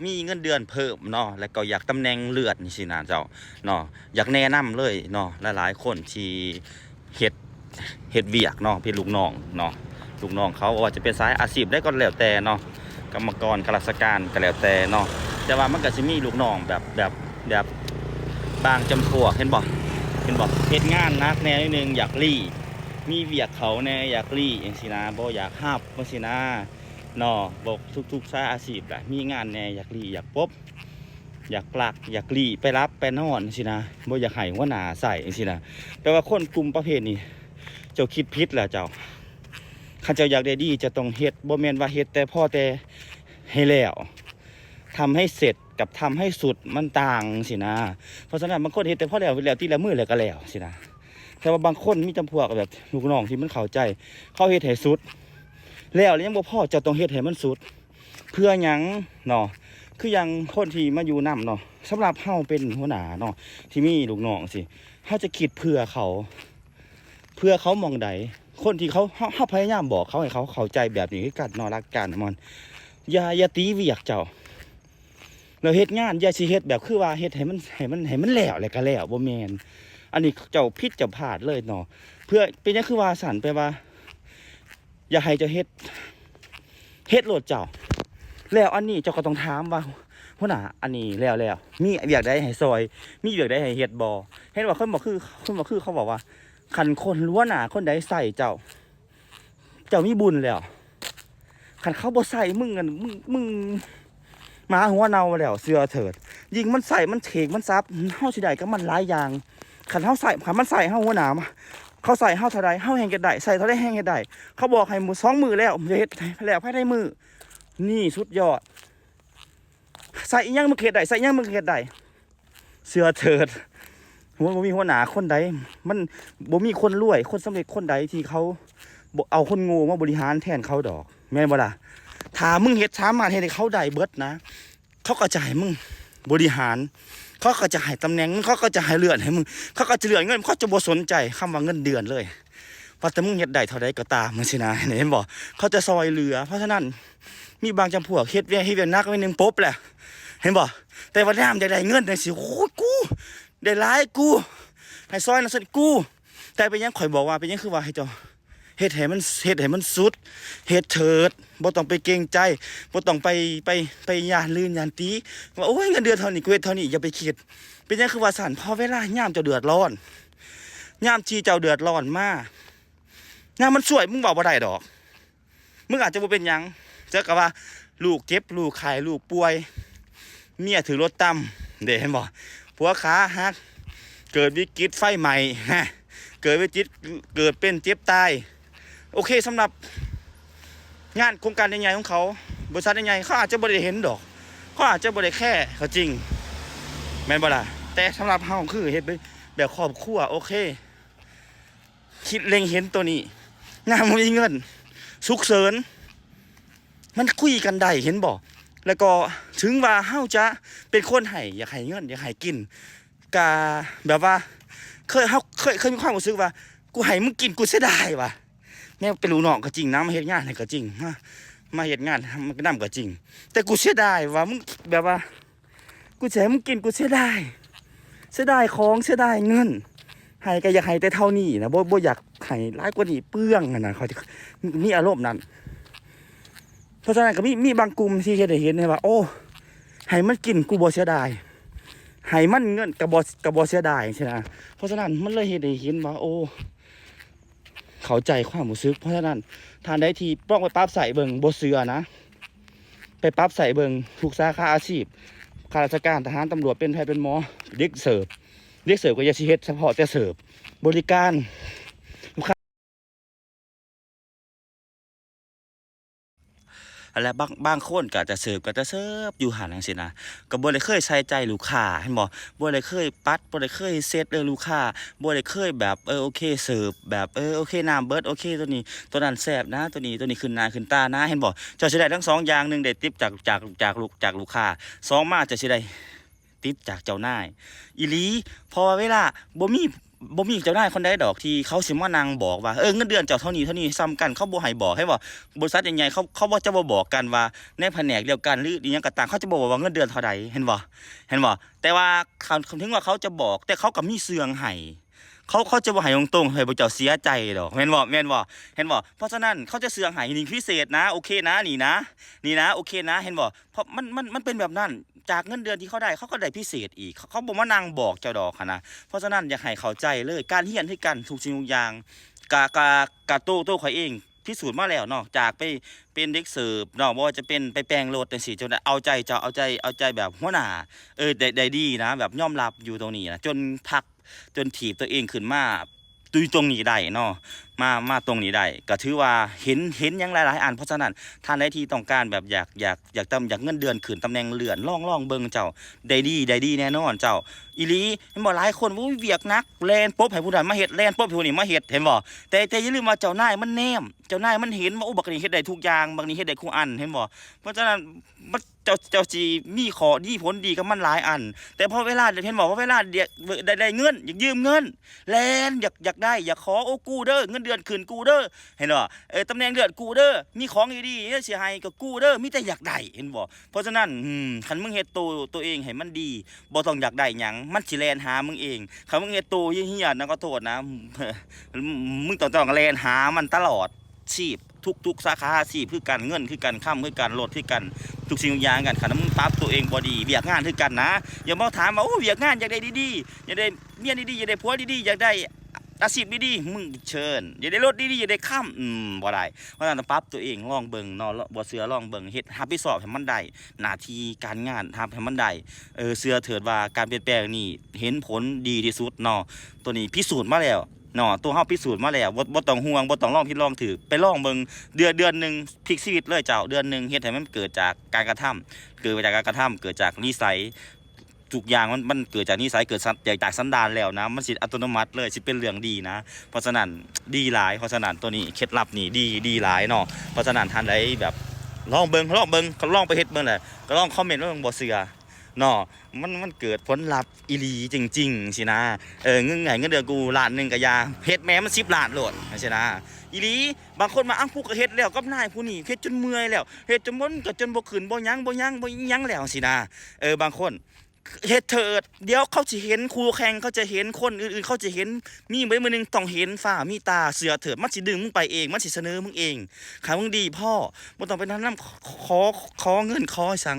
มีเงินเดือนเพิ่มเนาะแล้วก็อยากตำแหน่งเลื่อนนี่สินะเจ้าเนาะอยากแนะนำเลยเนาะหลายๆคนที่เฮ็ดเฮ็ดเวียกเนาะเป็นลูกน้องเนาะลูกน้องเขาว่าจะเป็นสายอาชีพได้ก็แล้วแต่เนาะกรรมกรข้าราชการก็แล้วแต่เนาะแต่ว่ามันก็สิมีลูกน้องแบบบางจำพวกเห็นบ่เฮ็ดงานนักแน่นิดนึงอยากรีมีเวียกเขาแน่อยากรีจังซี่นะบ่อยากฮับจังซี่นะเนาะบอกทุกๆสายอาชีพแหละมีงานแน่อยากรีอยากปบอยากปลักอยากรีไปรับไปนอนจังซี่นะบ่อยากให้หัวหน้าใส่จังซี่นะแปลว่าคนกลุ่มประเภทนี้เจ้าคิดผิดแล้วเจ้าคันเจ้าอยากได้ดีจะต้องเฮ็ดบ่แม่นว่าเฮ็ดแต่พอแต่ให้แล้วทำให้เสร็จกับทำให้สุดมันต่างสินะเพราะฉะนั้นบางคนเฮ็ดแต่พอแล้วที่ละมือแล้วก็แล้วสินะแต่ว่าบางคนมีจำพวกแบบลูกน้องที่มันเข้าใจเขาเฮ็ดให้สุดแล้วยังบ่พอจะต้องเฮ็ดให้มันสุดเพื่อหยังเนาะคือยังคนที่มาอยู่นำเนาะสำหรับเฮาเป็นหัวหน้าเนาะที่มีลูกน้องสิเฮาจะคิดเพื่อเขามองใดคนที่เขาพยายามบอกเขาให้เขาเข้าใจแบบนี้คือกันเนาะหลักการมันอย่าตีเวียกเจ้าเราเฮ็ดงานอย่าสิเฮ็ดแบบคือว่าเฮ็ดให้มันแล้วแล้วก็แล้วบ่แม่นอันนี้เจ้าผิดเจ้าพลาดเลยเนาะเพื่อเป็นหยังคือว่าสั่นไปว่าอย่าให้เจ้าเฮ็ดโลดเจ้าแล้วอันนี้เจ้าก็ต้องถามว่าหัวหน้าอันนี้แล้วมีเวียกใดให้ซอยมีเวียกใดให้เฮ็ดบ่เห็นว่าคนบ่คือเขาบอกว่าคันคนหัวหน้าคนใดใส่เจ้ามีบุญแล้วคันเขาบ่ใส่มึงกันมึงหมาหัวเน่าแล้วเสือเถิดยิงมันใส่มันเถกมันซับเฮาสิได้ก็มันหลายอย่างคันเฮาใส่คันมันใส่เฮาหัวหน้ามาเขาใส่เฮาเท่าใดเฮาแฮงเฮ็ดได้ใส่เท่าใดแฮงเฮ็ดได้เขาบอกให้มือ2มือแล้วจะเฮ็ดแล้วภายในมือนี่สุดยอดใส่อีหยังมึงเฮ็ดได้ใส่อีหยังมึงเฮ็ดได้เสือเถิดบ่มีหัวหน้าคนใดมันบ่มีคนรวยคนสำเร็จคนใดที่เขาเอาคนโง่มาบริหารแทนเขาดอกแม่นบ่ล่ะถ้ามึงเฮ็ดสามารถเฮ็ดให้เขาได้เบิดนะเขาก็จะให้มึงบริหารเขาก็จะให้ตำแหน่งเขาก็จะให้เลื่อนให้มึงเขาก็จะเลื่อนเงินเขาจะบ่สนใจคำว่าเงินเดือนเลยเพราะแต่มึงเฮ็ดได้เท่าใดก็ตามมันสินะเห็นบ่เขาจะซอยเหลือเพราะฉะนั้นมีบางจำพวกเฮ็ดเวียกนักไว้นึงปุ๊บแหละเห็นบ่แต่ว่ายามจะได้เงินจังซี่โอ้ยกูได้หลายกูให้ซอยนั่นซั่นกูแต่เป็นหยังข่อยบอกว่าเป็นหยังคือว่าให้เจ้าเฮ็ดให้มันสุดเฮ็ดเถิดบ่ต้องไปเกรงใจบ่ต้องไปย่านลื่นย่านตีว่าโอ้ยเงินเดือนเท่านี้กูเฮ็ดเท่านี้อย่าไปคิดเป็นหยังคือว่าสั่นพอเวลายามเจ้าเดือดร้อนยามที่เจ้าเดือดร้อนมายามมันสวยมึงบอกบ่ได้ดอกมึงอาจจะบ่เป็นหยังเจอกับว่าลูกเจ็บลูกไข้ลูกป่วยเมียถือรถต่ำเด้เห็นบ่ผัวขาหักเกิดวิกฤตไฟไหม้เกิดวิกฤตเกิดเป็นเจ็บตายโอเคสำหรับงานโครงการใหญ่ๆของเขาบริษัทใหญ่ๆเขาอาจจะบ่ได้เห็นดอกเขาอาจจะบ่ได้แค่เขาจริงแม่นบ่ล่ะแต่สำหรับเฮาคือเฮ็ดแบบครอบครัวโอเคคิดเล็งเห็นตัวนี้งานมันมีเงินฉุกเฉินมันคุยกันได้เห็นบ่แล้วก็ถึงว่าเฮาจะเป็นคนให้อยากให้เงินอยากให้กินกะแบบว่าเคยมีความรู้สึกว่ากูให้มึงกินกูเสียดายว่ะแม่เป็นลูกน้องก็จริงนะมาเฮ็ดงานให้ก็จริงมาเฮ็ดงานมันก็นำก็จริงแต่กูเสียดายว่ามึงแบบว่ากูจะให้มึงกินกูเสียดายของเสียดายเงินให้ก็อยากให้แต่เท่านี้นะบ่อยากให้หลายกว่านี้เปลืองน่ะเขามีอารมณ์นั้นเพราะฉะนั้นก็มีบางกลุ่มที่เฮ็ดให้เห็นว่าโอ้ให้มันกินกูบ่เสียดายให้มันเงินกระบอกเสียดายใช่ไหมเพราะฉะนั้นมันเลยเห็นว่าโอ้เข้าใจความรู้สึกเพราะฉะนั้นทานได้ทีต้องไปปรับใส่เบิ่งบ่เสือนะไปปรับใส่เบิ่งทุกสาขาอาชีพข้าราชการทหารตำรวจเป็นแพทย์เป็นหมอเด็กเสิร์ฟก็อย่าสิเฮ็ดเฉพาะแต่เสิร์ฟบริการ อะไรบางคนก็จะเสิร์ฟอยู่หันจังซี่นะก็บ่ได้เคยใส่ใจลูกค้าเห็นบ่บ่ได้เคยปัดบ่ได้เคยเซตลูกค้าบ่ได้เคยแบบโอเคเสิร์ฟแบบโอเคน้ำเบิดโอเคตัวนี้ตัวนั้นแซ่บนะตัวนี้ขึ้นหน้าขึ้นตานะเห็นบ่เจ้าสิได้ทั้งสองอย่าง1ได้ทิปจากลูกค้า2มาจะสิได้ทิปจากเจ้านายอีหลีพอเวลาบ่มี บ่มีเจ้านายคนใดดอกที่เขาสิมานั่งบอกว่าเงินเดือนเจ้าเท่านี้ซ้ำกันเขาบ่ให้บอกให้ว่าบริษัทใหญ่ๆเขาบ่จะบ่บอกกันว่าในแผนกเดียวกันหรืออีหยังก็ตามเขาจะบอกว่าเงินเดือนเท่าใดเห็นบ่แต่ว่าคำถึงว่าเขาจะบอกแต่เขาก็มีเสื่องให้เขาจะบ่ให้ตรงๆให้บ่เจ้าเสียใจดอกแม่นบ่เห็นบ่เพราะฉะนั้นเขาจะเสื่องให้นี่พิเศษนะโอเคนะนี่นะโอเคนะเห็นบ่เพราะมันเป็นแบบนั้นจากเงินเดือนที่เขาได้เขาก็ได้พิเศษอีกเขาบ่มานั่งบอกเจ้าดอกนะเพราะฉะนั้นอยากให้เข้าใจเลยการเรียนคือกันทุกสิ่งทุกอย่างกะโตข่อยเองพิสูจน์มาแล้วเนาะจากไปเป็นเด็กเสิร์ฟเนาะบ่ว่าจะเป็นไปแปลงรถจังซี่จนเอาใจแบบหัวหน้าได้ดีนะแบบยอมรับอยู่ตรงนี้นะจนถีบตัวเองขึ้นมาตรงนี้ได้เนาะมาตรงนี้ได้ก็ถือว่าเห็นยังหลายๆอันเพราะฉะนั้นท่านใดที่ต้องการแบบอยากเงินเดือนขึ้นตำแหน่งเลื่อนล่องเบิ่งเจ้าได้ดีแน่นอนเจ้าอีหลีเห็นบ่หลายคนว่าเวียกนักแลนปุ๊บให้ผู้ใดมาเฮ็ดแลนปุ๊บให้ผู้นี้มาเฮ็ดเห็นบ่แต่อย่าลืมว่าเจ้านายมันแนมเจ้านายมันเห็นว่าบักนี้เฮ็ดได้ทุกอย่างบักนี้เฮ็ดได้คู่อันเห็นบ่เพราะฉะนั้นเจ้าสิมีข้อดีผลดีกับมันหลายอันแต่พอเวลาเห็นบอกว่าเวลาได้เงินอยากยืมเงินแลนอยากได้อยากขอโอ้กูเด้อเงินเดือนคืนกูเด้อเห็นบ่ตำแหน่งเดือนกูเด้อมีของดีๆสิให้ก็กูเด้อมีแต่อยากได้เห็นบ่เพราะฉะนั้นคันมึงเฮ็ดตัวเองให้มันดีบ่ต้องอยากได้หยังมันสิแลนหามึงเองคันมึงเฮ็ดตัวเหี้ยๆนะก็โทษนะมึงต้องแลนหามันตลอดชีพทุกสาขาอาชีพคือกันเงินคือกันค่ำคือกันรถคือกันทุกสิ่งทุกอย่างกันคันมึงปรับตัวเองบ่ดีเวียกงานคือกันนะอย่ามาถามว่าโอ้เวียกงานอยากได้ดีๆอยากได้เมียดีๆอยากได้ผัวดีๆอยากได้อาชีพดีๆมึงเชิญอยากได้รถดีๆอยากได้ค่ำบ่ได้เพราะฉะนั้นต้องปรับตัวเองลองเบิ่งเนาะบ่เสือลองเบิ่งเฮ็ดรับผิดชอบให้มันได้หน้าที่การงานทำให้มันได้เสือเถิดว่าการเปลี่ยนแปลงนี่เห็นผลดีที่สุดเนาะตัวนี้พิสูจน์มาแล้วเนาะตัวเฮาพิสูจน์มาแล้วบ่ต้องห่วงบ่ต้องลองผิดลองถูกไปลองเบิ่งเดือนนึงพลิกชีวิตเลยเจ้าเดือนนึงเฮ็ดให้มันเกิดจากการกระทำเกิดจากการกระทำเกิดจากนิสัยทุกอย่างมันเกิดจากนิสัยเกิดจากสันดานแล้วนะมันสิอัตโนมัติเลยสิเป็นเรื่องดีนะเพราะฉะนั้นดีหลายเพราะฉะนั้นตัวนี้เคล็ดลับนี่ดีหลายเนาะเพราะฉะนั้นท่านใดแบบลองเบิ่งก็ลองไปเฮ็ดเบิ่งแหละก็ลองคอมเมนต์ว่าบ่เชื่อเนาะมันเกิดผลลัพธ์อีหลีจริงๆสินะเงินเดือนกูล้านนึงก็ยาเฮ็ดแม้มัน10ล้านโลดใช่นะอีหลีบางคนมาอ้างผู้ก็เฮ็ดแล้วกับนายผู้นี้เฮ็ดจนเมื่อยแล้วเฮ็ดจนมันก็จนบ่ขึ้นบ่ยั้งแล้วสินะบางคนเฮ็ดเถิดเดี๋ยวเขาจะเห็นคู่แข่งเขาจะเห็นคนอื่นๆเขาจะเห็นมีมื้อนึงต้องเห็นฟ้ามีตาเสือเถิดมันสิดึงมึงไปเองมันสิเสนอมึงเองขามึงดีพ่อบ่ต้องไปนำขอเงินขอสั่ง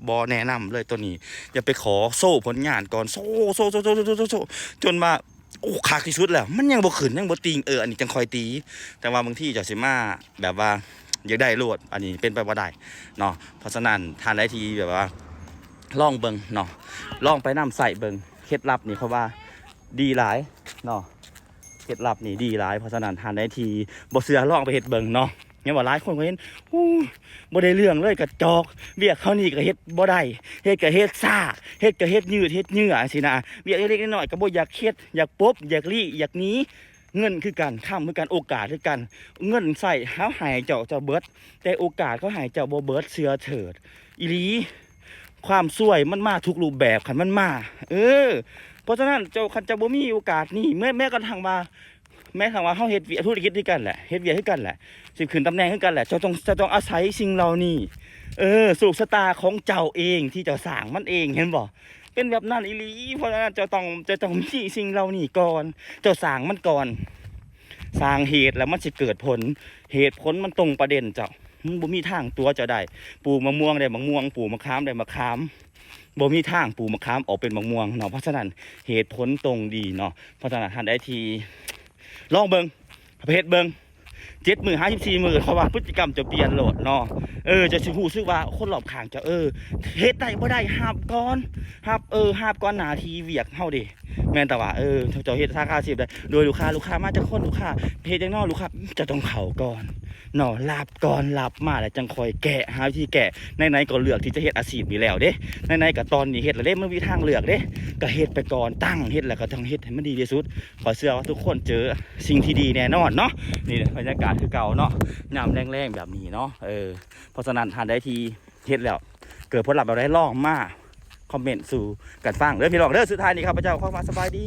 บ่แนะนำเลยตัวนี้อย่าไปขอโซ่ผลงานก่อนโซ่จนมาโอ้คักที่สุดแล้วมันยังบ่ขึ้นยังบ่ติงอันนี้จังคอยตีแต่ว่าบางทีเจ้าสิมาแบบว่าอยากได้โลดอันนี้เป็นไปบ่ได้เนาะเพราะฉะนั้นท่านใดที่แบบว่าลองเบิ่งเนาะลองไปนำใส่เบิ่งเคล็ดลับนี่เขาว่าดีหลายเนาะเคล็ดลับนี่ดีหลายเพราะฉะนั้นท่านใดที่บ่เชื่อลองไปเฮ็ดเบิ่งเนาะยังว่าหลายคนก็เห็นบ่ได้เรื่องเลยกระจอกเวียกเขานี่ก็เฮ็ดบ่ได้เฮ็ดก็เฮ็ดซ่าเฮ็ดก็เฮ็ดยืดเฮ็ดเหงื่อสินะเวียกเล็กๆน้อยๆก็บ่อยากเฮ็ดอยากปบอยากลี่อยากหนีเงินคือกันข้ามคือกันโอกาสคือกันเงินใส่เฮาหายเจ้าเบิดแต่โอกาสเขาหายเจ้าบ่เบิดเชื่อเถิดอีหลีความสวยมันมาทุกรูปแบบคันมันมาเพราะฉะนั้นเจ้าคันจะบ่มีโอกาสนี่แม้กระทั่งว่าเฮาเฮ็ดธุรกิจด้วยกันแหละเฮ็ดเวียกด้วยกันแหละสิขึ้นตำแหน่งด้วยกันแหละเจ้าต้องอาศัยสิ่งเหล่านี้สุขชะตาของเจ้าเองที่เจ้าสร้างมันเองเห็นบ่เป็นแบบนั้นอีหลีเพราะฉะนั้นเจ้าต้องมีสิ่งเหล่านี้ก่อนเจ้าสร้างมันก่อนสร้างเหตุแล้วมันสิเกิดผลเหตุผลมันตรงประเด็นเจ้ามันบ่มีทางตัวเจ้าได้ปลูกมะม่วงได้มะม่วงปลูกมะขามได้มะขามบ่มีทางปลูกมะขามออกเป็นมะม่วงเนาะเพราะฉะนั้นเหตุผลตรงดีเนาะเพราะฉะนั้นท่านใดที่ลองเบิ่งประเภทเบิ่ง7 มื้อ54 มื้อเขาว่าพฤติกรรมจะเปลี่ยนโลดเนาะจะสิรู้สึกว่าคนรอบข้างจะเฮ็ดได้บ่ได้หาบก่อนหาบก่อนหน้าที่เวียกเฮาเด้แม่นแต่ว่าเจ้าเฮ็ดสาขาอาชีพได้โดยลูกค้ามาจากคนลูกค้าเฮ็ดจังน้อลูกค้าจะต้องเข้าก่อนเนาะลาบก่อนลาบมาแล้วจังค่อยแกะหาวิธีแกะไหนๆก็เลือกที่จะเฮ็ดอาชีพนี้แล้วเด้ไหนๆก็ตอนนี้เฮ็ดแล้วเด้มันมีทางเลือกเด้ก็เฮ็ดไปก่อนตั้งเฮ็ดแล้วก็ต้องเฮ็ดให้มันดีที่สุดขอเชื่อว่าทุกคนเจอสิ่งที่ดีแน่นอนเนาะนี่บรรยากาศคือเก่าเนาะยามแรงๆแบบนี้เนาะเพราะฉะนั้นท่านใดที่เฮ็ดแล้วเกิดผลลัพธ์แบบใดลองมาคอมเมนต์สู่กันฟังเด้อพี่น้องเด้อสุดท้ายนี้ครับพระเจ้าขอมาสบายดี